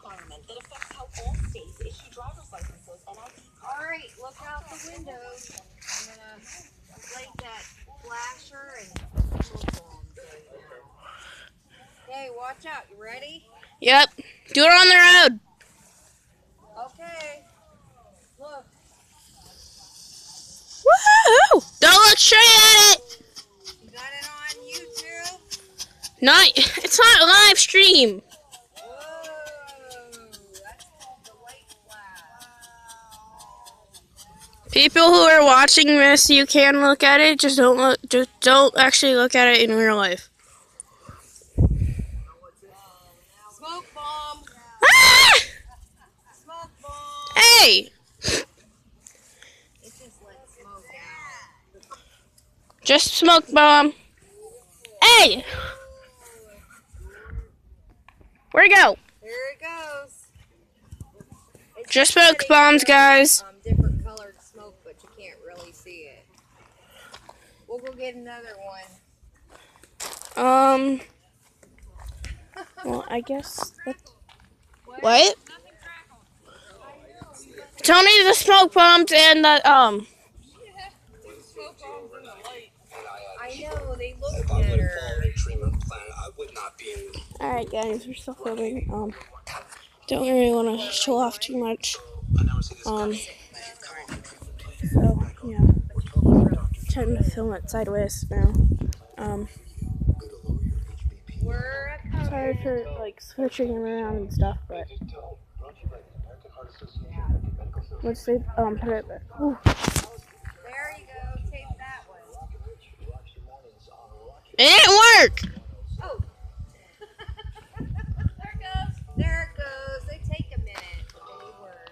requirement that affects how all states issue driver's licenses and ID. All right, look out the windows. I'm gonna light that flasher and smoke bombs right now. Okay, watch out. You ready? Yep. Do it on the road. Okay. Look. Woohoo! Don't look straight at it. You got it on YouTube? It's not a live stream. Whoa, that's called the white flash. People who are watching this, you can look at it. Just don't actually look at it in real life. Smoke bomb. Ah! Smoke bomb. Hey! It just lets smoke out. Just smoke bomb. Hey! Where'd it go? There it goes. It's Just smoke bombs, guys. Different colored smoke, but you can't really see it. We'll go get another one. Well, I guess. What? Tony, the smoke bombs and the I know, they look better. Alright, guys, we're still filming. Don't really want to show off too much. So yeah, trying to film it sideways now. Sorry for like switching around and stuff, but let's say put it back. Ooh. There you go, tape that one. It didn't work. Oh. There it goes. There it goes. They take a minute, but they work.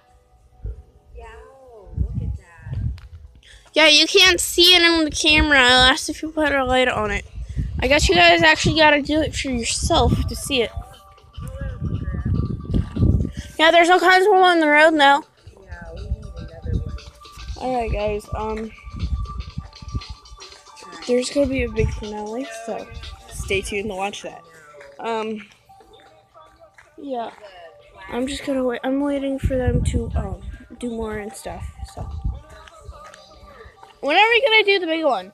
Yeah, oh, look at that. Yeah, you can't see it on the camera unless if you put a light on it. I guess you guys actually gotta do it for yourself to see it. Yeah, there's all kinds of them on the road now. Yeah, we need another one. Alright, guys, there's gonna be a big finale, so stay tuned to watch that. Yeah, I'm just gonna wait. I'm waiting for them to do more and stuff. So, when are we gonna do the big one?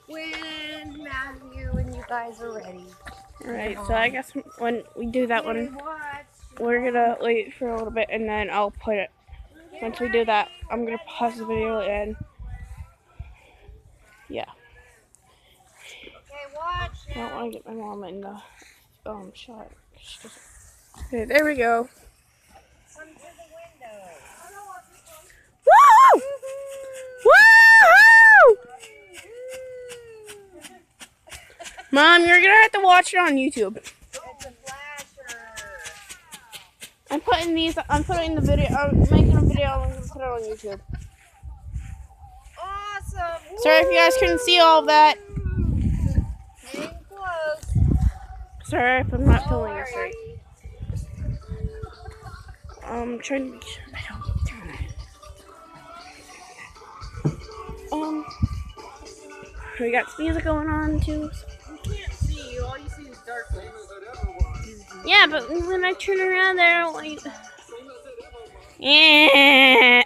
When Matthew and you guys are ready. Alright, so I guess when we do that one, we're gonna wait for a little bit and then I'll put it. Once we do that, I'm gonna pause the video and yeah. Okay, watch. I don't want to get my mom in the shot. Okay, there we go. Come to the window. Woo! Woo! Mom, you're gonna have to watch it on YouTube. It's a flasher. I'm putting the video. I'm making a video. I'm gonna put it on YouTube. Awesome. Sorry if you guys couldn't see all of that. Getting close. Sorry if I'm not filming this right. I'm trying to make sure I don't turn it. We got some music going on too. You can't see. All you see is darkness. Yeah, but when I turn around there, I don't want you. Yeah.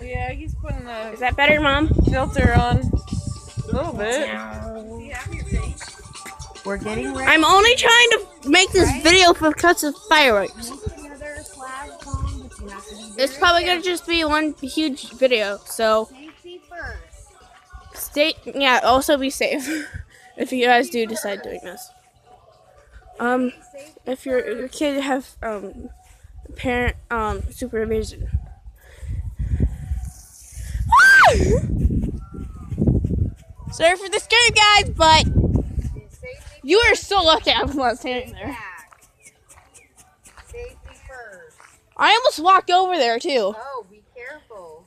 Yeah, he's putting the Is that better, Mom? filter on a little bit. We're getting ready. I'm only trying to make this video for cuts of fireworks. It's probably gonna just be one huge video, so Safety first. also be safe if you guys do decide doing this. If your kid have parent supervision. Sorry for the scare, guys, but you are so lucky I was standing there. Safety first. I almost walked over there too. Oh, be careful.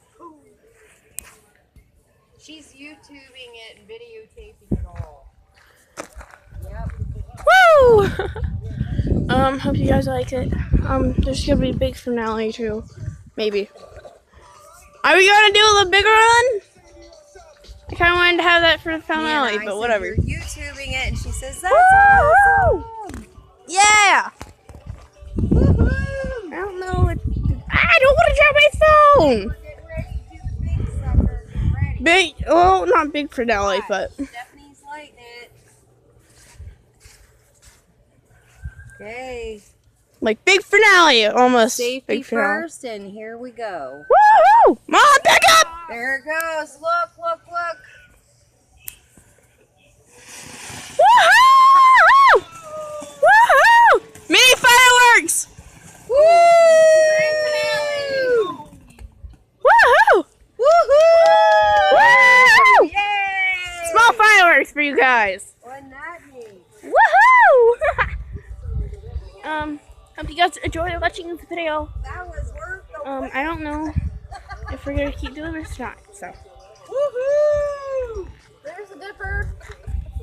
She's YouTubing it and videotaping it all. Yep. Woo! Hope you guys like it. There's gonna be a big finale too. Maybe. Are we gonna do the bigger one? kind of wanted to have that for the finale, I but said, whatever. You're YouTubing it, and she says, that's Woo! awesome. Yeah! Woohoo! I don't know. I don't want to drop my phone! We're getting ready to do the big sucker. Get ready. Big, well, not big finale, but. Stephanie's lighting it. Okay. Like big finale, almost. Safety big finale. first, and here we go. Woohoo! Mom, back up! There it goes. Look, look, look. Woohoo! Woohoo! Mini fireworks! Woo! Grand finale! Woohoo! Woohoo! Woo! Yay! Small fireworks for you guys. Wasn't that neat? Woohoo! Hope you guys enjoyed watching this video. That was worth the I don't know if we're gonna keep doing this or not, so. Woohoo! There's a dipper.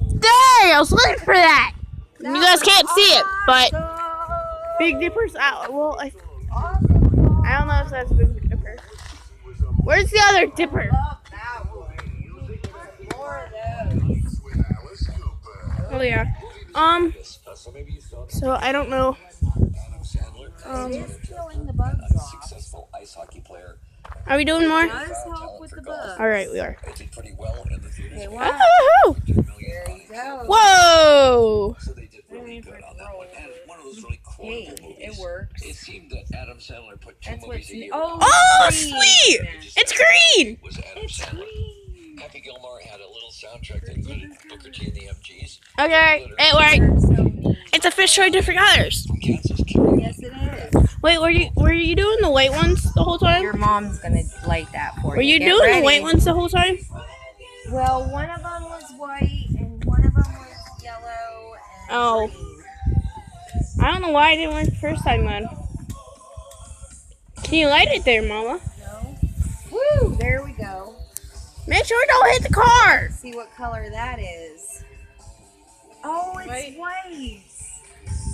Dang! I was looking for that! You guys can't see it, but Awesome. Big Dipper's out. Well, I Awesome. don't know if that's Big Dipper. Where's the other Dipper? Love that one. More of those. Oh yeah. So I don't know. It's killing the bugs off. Successful ice hockey player. Are we doing more? Does help with the bugs. All right, we are. Did pretty well in the theaters. Okay, one. Woohoo! There you go. Whoa! So they did really good on that one. And one of those really Hey, quotable movies. it works. It seemed that Adam Sandler put two That's movies what's a year. oh, Oh, green. sweet! It's green! Was Adam It's Sandler. green. Happy Gilmore had a little soundtrack that included Booker T and the MGs. Okay, it worked. So neat. It's a fish showing different colors. From Kansas, Carrie. Yes, it is. Wait, were you doing the white ones the whole Your time? mom's gonna light that for Were you Get doing ready. the white ones the whole time? Well, one of them was white and one of them was yellow and Oh. green. I don't know why I didn't work the first time then. Can you light it there, Mama? No. Woo! There we go. Make sure it don't hit the car. See what color that is. Oh, it's white.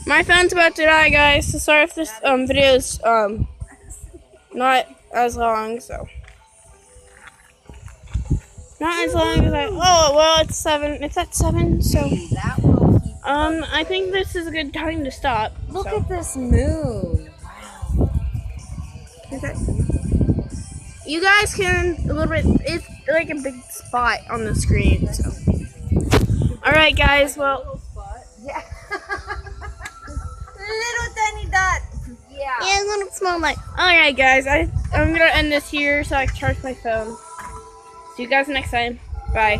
My phone's about to die, guys. So sorry if this video is not as long. So not as long as I. Oh well, it's 7. It's at 7. So That will keep. I think this is a good time to stop. Look so. at this moon. Wow. Okay. You guys can a little bit. It's like a big spot on the screen. So. All right, guys. Well. Yeah. Little tiny dot. Yeah. Yeah, a little small light. All right, guys. I'm gonna end this here so I can charge my phone. See you guys next time. Bye.